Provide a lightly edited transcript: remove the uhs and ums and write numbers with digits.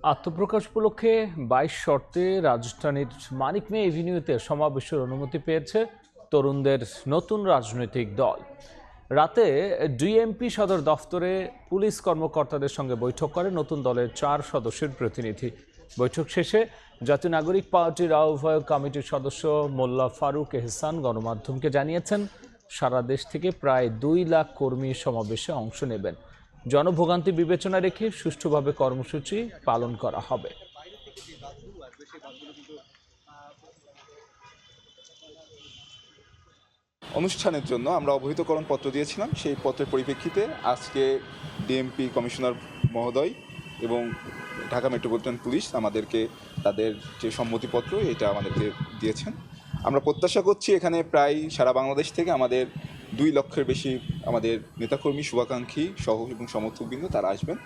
আত্মপ্রকাশ উপলক্ষে ২২ শর্তে রাজধানীর মানিক মে এভিনিউতে সমাবেশের অনুমতি পেয়েছে তরুণদের নতুন রাজনৈতিক দল। রাতে ডিএমপি সদর দফতরে পুলিশ কর্মকর্তাদের সঙ্গে বৈঠক করে নতুন দলের ৪ সদস্যের প্রতিনিধি। বৈঠক শেষে জাতীয় নাগরিক পার্টির আহ্বায়ক কমিটির সদস্য মোল্লা ফারুক এহসান গণমাধ্যমকে জানিয়েছেন, সারা দেশ থেকে প্রায় ২ লাখ কর্মী সমাবেশে অংশ নেবেন। জনভোগান্তি বিবেচনা রেখে সুষ্ঠুভাবে কর্মসূচি পালন করা হবে। অনুষ্ঠানের জন্য আমরা অবহিতকরণ পত্র দিয়েছিলাম। সেই পত্রের পরিপ্রেক্ষিতে আজকে ডিএমপি কমিশনার মহোদয় এবং ঢাকা মেট্রোপলিটন পুলিশ আমাদেরকে তাদের যে সম্মতিপত্র এটা আমাদেরকে দিয়েছেন। আমরা প্রত্যাশা করছি এখানে প্রায় সারা বাংলাদেশ থেকে আমাদের ২ লক্ষের বেশি আমাদের নেতাকর্মী, শুভাকাঙ্ক্ষী সহ এবং সমর্থকবৃন্দ তারা আসবেন।